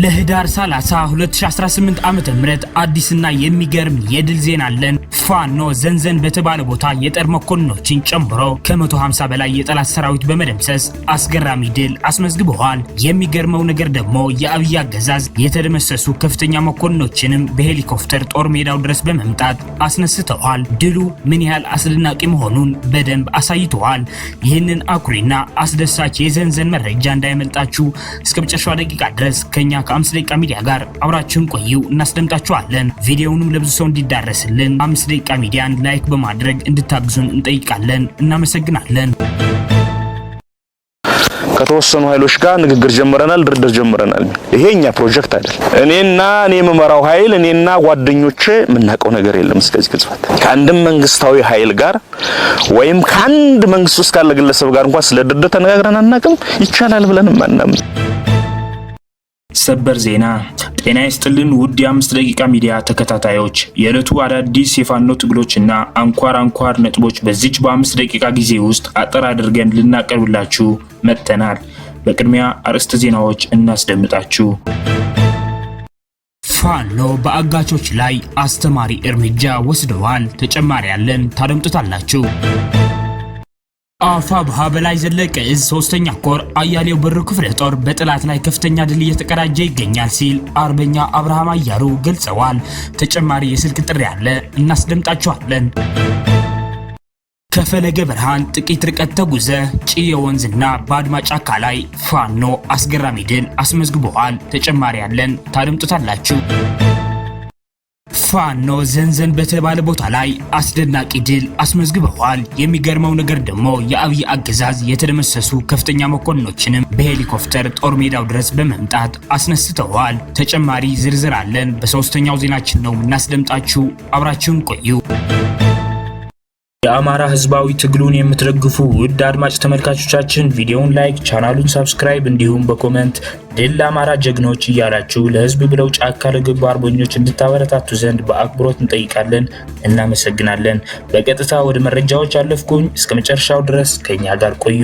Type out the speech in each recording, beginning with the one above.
ለህዳር 30 2018 ዓመተ ምህረት አዲስና የሚገርም የድል ዜና አለን። ፋኖ ዘንዘን በተባለ ቦታ የጦር መኮንኖችን ጨምሮ ከ150 በላይ የጠላት ሰራዊት በመደምሰስ አስገራሚ ድል አስመዝግበዋል። የሚገርመው ነገር ደግሞ የአብይ አገዛዝ የተደመሰሱ ከፍተኛ መኮንኖችንም በሄሊኮፕተር ጦር ሜዳው ድረስ በመምጣት አስነስተዋል። ድሉ ምን ያህል አስደናቂ መሆኑን በደንብ አሳይተዋል። ይህንን አኩሪና አስደሳች የዘንዘን መረጃ እንዳይመልጣችሁ እስከ መጨረሻው ደቂቃ ድረስ ከኛ ከ5 ደቂቃ ሚዲያ ጋር አብራችሁን ቆዩ፣ እናስደምጣችኋለን። ቪዲዮውንም ለብዙ ሰው እንዲዳረስልን 5 ደቂቃ ሚዲያን ላይክ በማድረግ እንድታግዙን እንጠይቃለን። እናመሰግናለን። ከተወሰኑ ኃይሎች ጋር ንግግር ጀምረናል፣ ድርድር ጀምረናል። ይሄኛ ፕሮጀክት አይደል። እኔና የመመራው ኃይል እኔና ጓደኞቼ የምናውቀው ነገር የለም። እስከዚህ ግልጽት ከአንድም መንግስታዊ ኃይል ጋር ወይም ከአንድ መንግስት ውስጥ ካለ ግለሰብ ጋር እንኳን ስለ ድርድር ተነጋግረን አናውቅም። ይቻላል ብለንም አናምንም። ሰበር ዜና። ጤና ይስጥልን ውድ የ5 ደቂቃ ሚዲያ ተከታታዮች፣ የዕለቱ አዳዲስ የፋኖ ትግሎችና አንኳር ነጥቦች በዚች በ5 ደቂቃ ጊዜ ውስጥ አጠር አድርገን ልናቀርብላችሁ መጥተናል። በቅድሚያ አርዕስተ ዜናዎች እናስደምጣችሁ። ፋኖ በአጋቾች ላይ አስተማሪ እርምጃ ወስደዋል። ተጨማሪ ያለን ታደምጡታላችሁ። አፋብኃ በላይ ዘለቀ እዝ 3ኛ ኮር አያሌው ብሩ ክፍለ ጦር በጠላት ላይ ከፍተኛ ድል እየተቀዳጀ ይገኛል ሲል አርበኛ አብርሃም አያሩ ገልጸዋል። ተጨማሪ የስልክ ጥሪ አለ፣ እናስደምጣችኋለን። ከፈለገ ብርሃን ጥቂት ርቀት ተጉዘ ጭዬ ወንዝና ባድማ ጫካ ላይ ፋኖ አስገራሚ ድል አስመዝግበዋል። ተጨማሪ ያለን ታደምጡታላችሁ። ፋኖ ዘንዘን በተባለ ቦታ ላይ አስደናቂ ድል አስመዝግበዋል። የሚገርመው ነገር ደግሞ የአብይ አገዛዝ የተደመሰሱ ከፍተኛ መኮንኖችንም በሄሊኮፕተር ጦር ሜዳው ድረስ በመምጣት አስነስተዋል። ተጨማሪ ዝርዝር አለን። በሶስተኛው ዜናችን ነው እናስደምጣችሁ። አብራችሁን ቆዩ። የአማራ ህዝባዊ ትግሉን የምትደግፉ ውድ አድማጭ ተመልካቾቻችን ቪዲዮውን ላይክ፣ ቻናሉን ሰብስክራይብ እንዲሁም በኮሜንት ድል ለአማራ ጀግኖች እያላችሁ ለህዝብ ብለው ጫካ ለገቡ አርበኞች እንድታበረታቱ ዘንድ በአክብሮት እንጠይቃለን። እናመሰግናለን። በቀጥታ ወደ መረጃዎች አለፍኩኝ። እስከ መጨረሻው ድረስ ከኛ ጋር ቆዩ።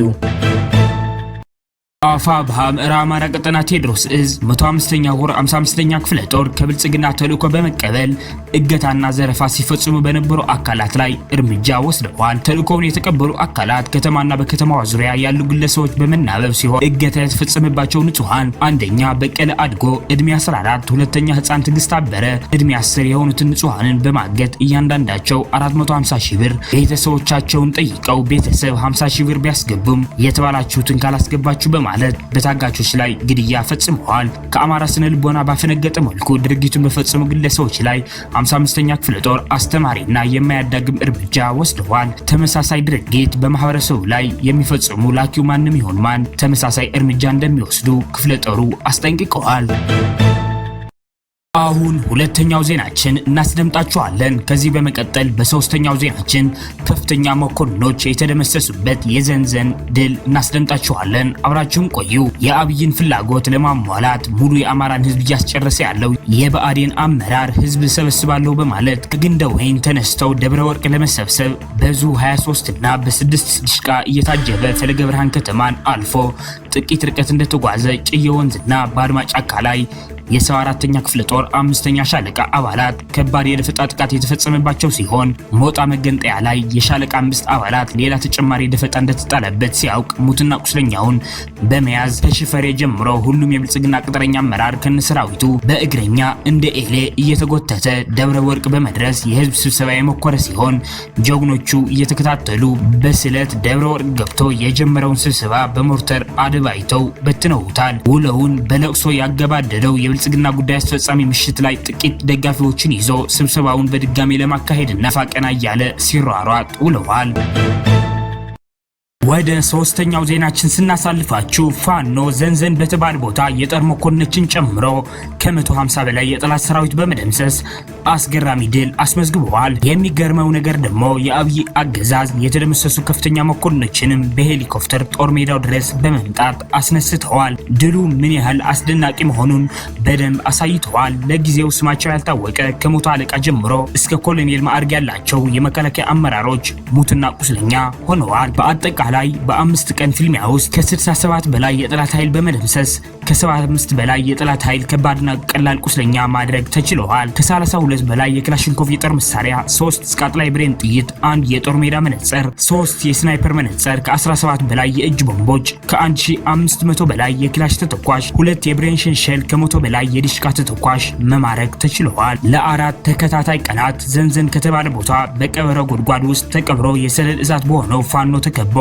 አፋብኃ ምዕራብ አማራ ቀጠና ቴዎድሮስ እዝ 105ኛ ኮር 55ኛ ክፍለ ጦር ከብልጽግና ተልእኮ በመቀበል እገታና ዘረፋ ሲፈጽሙ በነበሩ አካላት ላይ እርምጃ ወስደዋል። ተልእኮውን የተቀበሉ አካላት ከተማና በከተማዋ ዙሪያ ያሉ ግለሰቦች በመናበብ ሲሆን እገታ የተፈጸመባቸው ንጹሃን አንደኛ በቀለ አድጎ እድሜ 14፣ ሁለተኛ ህፃን ትግስት አበረ እድሜ 10 የሆኑትን ንጹሃንን በማገት እያንዳንዳቸው 450 ሺህ ብር ቤተሰቦቻቸውን ጠይቀው ቤተሰብ 50 ሺህ ብር ቢያስገቡም የተባላችሁትን ካላስገባችሁ ማለት በታጋቾች ላይ ግድያ ፈጽመዋል። ከአማራ ስነ ልቦና ባፈነገጠ መልኩ ድርጊቱን በፈጸሙ ግለሰቦች ላይ 55ኛ ክፍለ ጦር አስተማሪና የማያዳግም እርምጃ ወስደዋል። ተመሳሳይ ድርጊት በማህበረሰቡ ላይ የሚፈጽሙ ላኪው ማንም ይሁን ማን ተመሳሳይ እርምጃ እንደሚወስዱ ክፍለ ጦሩ አስጠንቅቀዋል። አሁን ሁለተኛው ዜናችን እናስደምጣችኋለን። ከዚህ በመቀጠል በሶስተኛው ዜናችን ከፍተኛ መኮንኖች የተደመሰሱበት የዘንዘን ድል እናስደምጣችኋለን። አብራችሁን ቆዩ። የአብይን ፍላጎት ለማሟላት ሙሉ የአማራን ህዝብ እያስጨረሰ ያለው የብአዴን አመራር ህዝብ ሰበስባለሁ በማለት ከግንደወይን ተነስተው ደብረ ወርቅ ለመሰብሰብ በዙ 23 እና በ6 ድሽቃ እየታጀበ ፈለገ ብርሃን ከተማን አልፎ ጥቂት ርቀት እንደተጓዘ ጭዬ ወንዝና ባድማ ጫካ ላይ የ74ኛ ክፍለ ጦር 5ኛ ሻለቃ አባላት ከባድ የደፈጣ ጥቃት የተፈጸመባቸው ሲሆን ሞጣ መገንጠያ ላይ የሻለቃ 5 አባላት ሌላ ተጨማሪ ደፈጣ እንደተጣለበት ሲያውቅ ሙትና ቁስለኛውን በመያዝ ከሽፈሬ ጀምሮ ሁሉም የብልጽግና ቅጥረኛ አመራር ከነሰራዊቱ በእግረኛ እንደ ኤሌ እየተጎተተ ደብረ ወርቅ በመድረስ የህዝብ ስብሰባ የመኮረ ሲሆን ጀግኖቹ እየተከታተሉ በስለት ደብረ ወርቅ ገብቶ የጀመረውን ስብሰባ በሞርተር አድባይተው በትነውታል። ውለውን በለቅሶ ያገባደደው የብልጽግና ጉዳይ አስፈጻሚ ምሽት ላይ ጥቂት ደጋፊዎችን ይዞ ስብሰባውን በድጋሚ ለማካሄድና ፋቀና እያለ ሲሯሯጥ ውለዋል። ወደ ሶስተኛው ዜናችን ስናሳልፋችሁ ፋኖ ዘንዘን በተባለ ቦታ የጦር መኮንኖችን ጨምሮ ከ150 በላይ የጠላት ሰራዊት በመደምሰስ አስገራሚ ድል አስመዝግበዋል። የሚገርመው ነገር ደግሞ የአብይ አገዛዝ የተደመሰሱ ከፍተኛ መኮንኖችንም በሄሊኮፕተር ጦር ሜዳው ድረስ በመምጣት አስነስተዋል። ድሉ ምን ያህል አስደናቂ መሆኑን በደንብ አሳይተዋል። ለጊዜው ስማቸው ያልታወቀ ከሞቶ አለቃ ጀምሮ እስከ ኮሎኔል ማዕረግ ያላቸው የመከላከያ አመራሮች ሙትና ቁስለኛ ሆነዋል። በአጠቃላይ በ5 ቀን ፍልሚያ ውስጥ ከ67 በላይ የጠላት ኃይል በመደምሰስ ከ75 በላይ የጠላት ኃይል ከባድና ቀላል ቁስለኛ ማድረግ ተችሏል። ከ32 በላይ የክላሽንኮቭ የጦር መሳሪያ፣ 3 ስቃጥላይ ብሬን ጥይት፣ 1 የጦር ሜዳ መነጽር፣ 3 የስናይፐር መነጽር፣ ከ17 በላይ የእጅ ቦምቦች፣ ከ1500 በላይ የክላሽ ተተኳሽ፣ 2 የብሬን ሸንሸል፣ ከ100 በላይ የዲሽቃ ተተኳሽ መማረክ ተችሏል። ለአራት ተከታታይ ቀናት ዘንዘን ከተባለ ቦታ በቀበሮ ጉድጓድ ውስጥ ተቀብሮ የሰለል እሳት በሆነው ፋኖ ተከቦ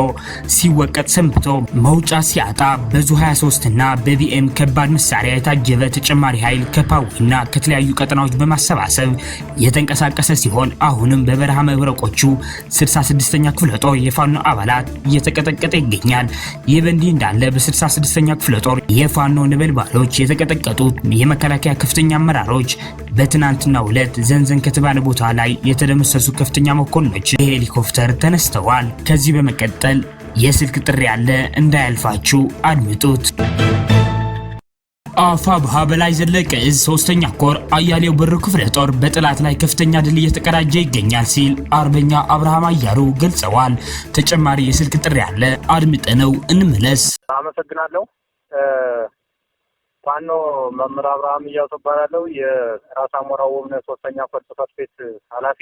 ሲወቀጥ ሰንብቶ መውጫ ሲያጣ በዙ 23 እና በቢኤም ከባድ መሳሪያ የታጀበ ተጨማሪ ኃይል ከፓዊና ከተለያዩ ቀጠናዎች በማሰባሰብ የተንቀሳቀሰ ሲሆን አሁንም በበረሃ መብረቆቹ 66ኛ ክፍለ ጦር የፋኖ አባላት እየተቀጠቀጠ ይገኛል። ይህ በእንዲህ እንዳለ በ66ኛ ክፍለ ጦር የፋኖ ነበልባሎች የተቀጠቀጡት የመከላከያ ከፍተኛ አመራሮች በትናንትናው ዕለት ዘንዘን ከተባለ ቦታ ላይ የተደመሰሱ ከፍተኛ መኮንኖች በሄሊኮፕተር ተነስተዋል። ከዚህ በመቀጠል የስልክ ጥሪ ያለ እንዳያልፋችሁ አድምጡት። አፋብሃ በላይ ዘለቀ እዝ 3ኛ ኮር አያሌው ብሩ ክፍለ ጦር በጠላት ላይ ከፍተኛ ድል እየተቀዳጀ ይገኛል ሲል አርበኛ አብርሃም አያሩ ገልጸዋል። ተጨማሪ የስልክ ጥሪ ያለ አድምጠነው እንመለስ። አመሰግናለሁ። ፋኖ መምህር አብርሃም እያው ተባላለው የራስ አሞራው ውብነህ 3ኛ ኮር ጽሕፈት ቤት ኃላፊ።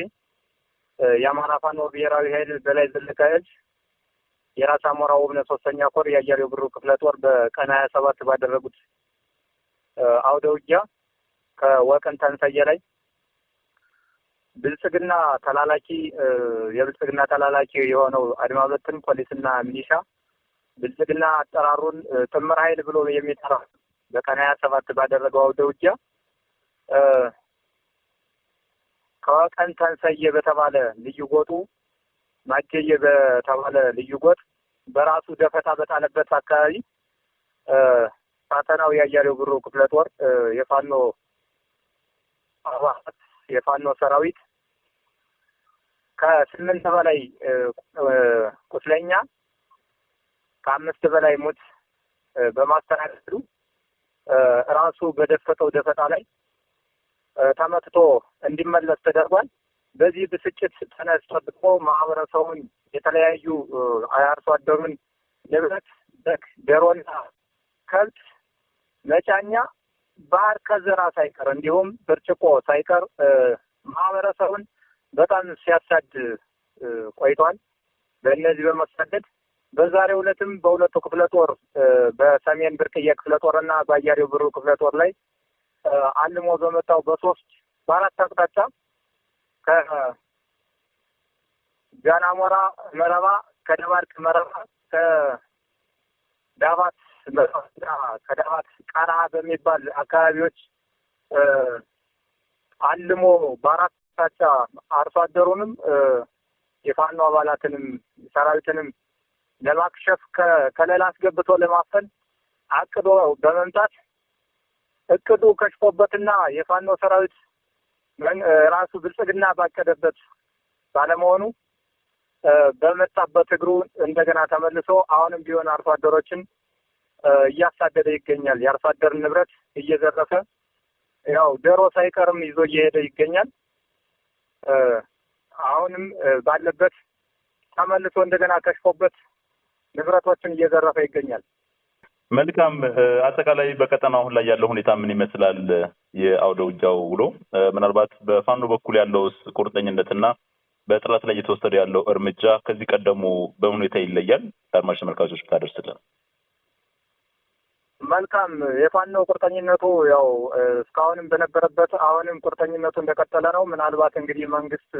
የአማራ ፋኖ ብሔራዊ ኃይል በላይ ዘለቀ እዝ የራስ አሞራው ውብነህ 3ኛ ኮር የአያሌው ብሩ ክፍለ ጦር በቀን 27 ባደረጉት አውደ ውጊያ ከወቀን ተንሰየ ላይ ብልጽግና ተላላኪ የሆነው አድማ በትን ፖሊስና ሚሊሻ ብልጽግና አጠራሩን ጥምር ኃይል ብሎ የሚጠራ በቀን 27 ባደረገው አውደ ውጊያ ከወቀን ተንሰየ በተባለ ልዩ ጎጡ ማጀየ በተባለ ልዩ ጎጥ በራሱ ደፈታ በጣለበት አካባቢ ሳተናው ያያሌው ብሩ ክፍለ ጦር የፋኖ አባላት የፋኖ ሰራዊት ከ8 በላይ ቁስለኛ ከ5 በላይ ሞት በማስተናገዱ ራሱ በደፈጠው ደፈጣ ላይ ተመትቶ እንዲመለስ ተደርጓል። በዚህ ብስጭት ተነስቶ ደግሞ ማህበረሰቡን የተለያዩ አርሶ አደሩን ንብረት በግ፣ ዶሮና ከብት መጫኛ ባህር ከዘራ ሳይቀር እንዲሁም ብርጭቆ ሳይቀር ማህበረሰቡን በጣም ሲያሳድ ቆይቷል። በእነዚህ በመሳደድ በዛሬው ዕለትም በሁለቱ ክፍለ ጦር በሰሜን ብርቅዬ ክፍለ ጦርና በአያሌው ብሩ ክፍለ ጦር ላይ አልሞ በመጣው በ4 አቅጣጫ ከጃናሞራ መረባ፣ ከደባርቅ መረባ፣ ከዳባት ቃራ በሚባል አካባቢዎች አልሞ በ4 አቅጣጫ አርሶ አደሩንም የፋኖ አባላትንም ሰራዊትንም ለማክሸፍ ከለላ አስገብቶ ለማፈን አቅዶ በመምጣት እቅዱ ከሽፎበትና የፋኖ ሰራዊት ራሱ ብልጽግና ባቀደበት ባለመሆኑ በመጣበት እግሩ እንደገና ተመልሶ አሁንም ቢሆን አርሶ አደሮችን እያሳደደ ይገኛል። የአርሶ አደር ንብረት እየዘረፈ ያው ዶሮ ሳይቀርም ይዞ እየሄደ ይገኛል። አሁንም ባለበት ተመልሶ እንደገና ከሽፎበት ንብረቶችን እየዘረፈ ይገኛል። መልካም። አጠቃላይ በቀጠናው አሁን ላይ ያለው ሁኔታ ምን ይመስላል? የአውደ ውጊያው ውሎ ምናልባት በፋኖ በኩል ያለው ቁርጠኝነትና በጠላት ላይ እየተወሰደ ያለው እርምጃ ከዚህ ቀደሙ በምን ሁኔታ ይለያል? አድማጭ ተመልካቾች ብታደርስልን። መልካም። የፋኖ ቁርጠኝነቱ ያው እስካሁንም በነበረበት አሁንም ቁርጠኝነቱ እንደቀጠለ ነው። ምናልባት እንግዲህ መንግስት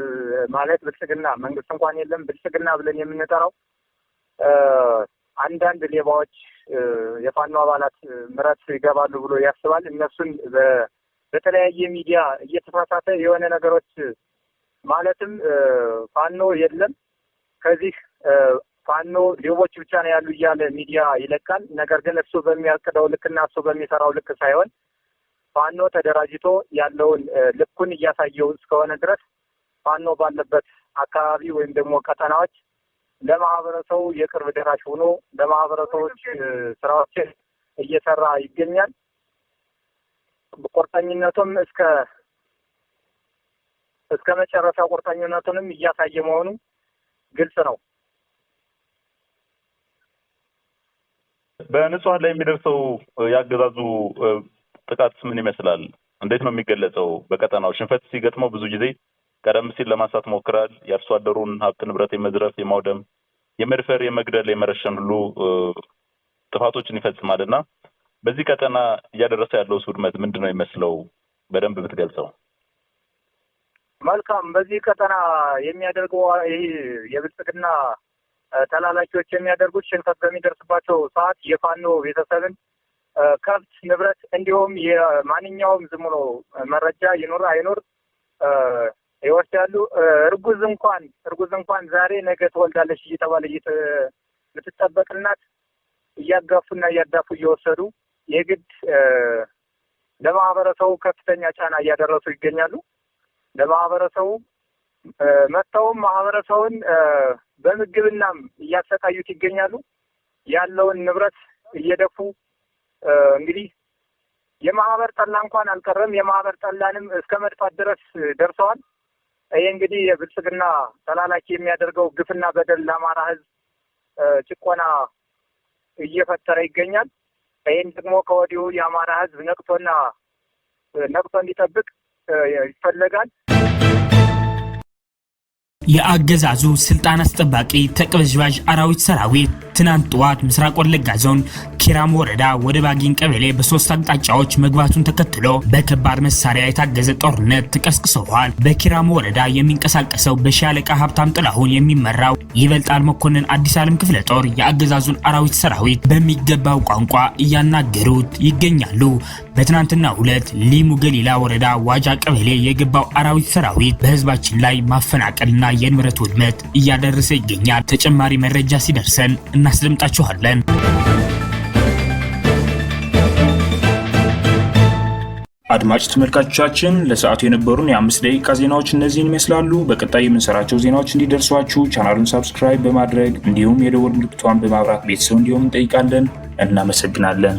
ማለት ብልጽግና መንግስት እንኳን የለም ብልጽግና ብለን የምንጠራው አንዳንድ ሌባዎች የፋኖ አባላት ምረት ይገባሉ ብሎ ያስባል። እነሱን በተለያየ ሚዲያ እየተሳሳተ የሆነ ነገሮች ማለትም ፋኖ የለም ከዚህ ፋኖ ሌቦች ብቻ ነው ያሉ እያለ ሚዲያ ይለቃል። ነገር ግን እሱ በሚያቅደው ልክና እሱ በሚሰራው ልክ ሳይሆን ፋኖ ተደራጅቶ ያለውን ልኩን እያሳየው እስከሆነ ድረስ ፋኖ ባለበት አካባቢ ወይም ደግሞ ቀጠናዎች ለማህበረሰቡ የቅርብ ደራሽ ሆኖ ለማህበረሰቦች ስራዎችን እየሰራ ይገኛል። ቁርጠኝነቱም እስከ መጨረሻ ቁርጠኝነቱንም እያሳየ መሆኑ ግልጽ ነው። በንጹሃን ላይ የሚደርሰው ያገዛዙ ጥቃት ምን ይመስላል? እንዴት ነው የሚገለጸው? በቀጠናው ሽንፈት ሲገጥመው ብዙ ጊዜ ቀደም ሲል ለማንሳት ሞክራል። የአርሶ አደሩን ሀብት ንብረት የመዝረፍ፣ የማውደም፣ የመድፈር፣ የመግደል፣ የመረሸን ሁሉ ጥፋቶችን ይፈጽማልና በዚህ ቀጠና እያደረሰ ያለው ውድመት ምንድነው የሚመስለው? በደንብ ብትገልጸው። መልካም። በዚህ ቀጠና የሚያደርገው ይሄ የብልጽግና ተላላኪዎች የሚያደርጉት ሽንፈት በሚደርስባቸው ሰዓት የፋኖ ቤተሰብን ከብት ንብረት እንዲሁም የማንኛውም ዝም ብሎ መረጃ ይኖር አይኖር ይወስዳሉ። እርጉዝ እንኳን ዛሬ ነገ ትወልዳለች እየተባለ የምትጠበቅ እናት እያጋፉና እያዳፉ እየወሰዱ የግድ ለማህበረሰቡ ከፍተኛ ጫና እያደረሱ ይገኛሉ። ለማህበረሰቡ መጥተውም ማህበረሰቡን በምግብናም እያሰቃዩት ይገኛሉ። ያለውን ንብረት እየደፉ እንግዲህ የማህበር ጠላ እንኳን አልቀረም። የማህበር ጠላንም እስከ መድፋት ድረስ ደርሰዋል። ይሄ እንግዲህ የብልጽግና ተላላኪ የሚያደርገው ግፍና በደል ለአማራ ሕዝብ ጭቆና እየፈጠረ ይገኛል። ይህን ደግሞ ከወዲሁ የአማራ ሕዝብ ነቅቶ እንዲጠብቅ ይፈለጋል። የአገዛዙ ስልጣን አስጠባቂ ተቅበዝባዥ አራዊት ሰራዊት ትናንት ጠዋት ምስራቅ ወለጋ ዞን ኪራም ወረዳ ወደ ባጊን ቀበሌ በሶስት አቅጣጫዎች መግባቱን ተከትሎ በከባድ መሳሪያ የታገዘ ጦርነት ተቀስቅሷል። በኪራም ወረዳ የሚንቀሳቀሰው በሻለቃ ሀብታም ጥላሁን የሚመራው ይበልጣል መኮንን አዲስ ዓለም ክፍለ ጦር የአገዛዙን አራዊት ሰራዊት በሚገባው ቋንቋ እያናገሩት ይገኛሉ። በትናንትናው ዕለት ሊሙ ገሊላ ወረዳ ዋጃ ቀበሌ የገባው አራዊት ሰራዊት በህዝባችን ላይ ማፈናቀልና የንብረት ውድመት እያደረሰ ይገኛል። ተጨማሪ መረጃ ሲደርሰን እናስደምጣችኋለን። አድማጭ ተመልካቾቻችን ለሰዓቱ የነበሩን የ5 ደቂቃ ዜናዎች እነዚህን ይመስላሉ። በቀጣይ የምንሰራቸው ዜናዎች እንዲደርሷችሁ ቻናሉን ሰብስክራይብ በማድረግ እንዲሁም የደወል ምልክቷን በማብራት ቤተሰብ እንዲሆኑ እንጠይቃለን። እናመሰግናለን።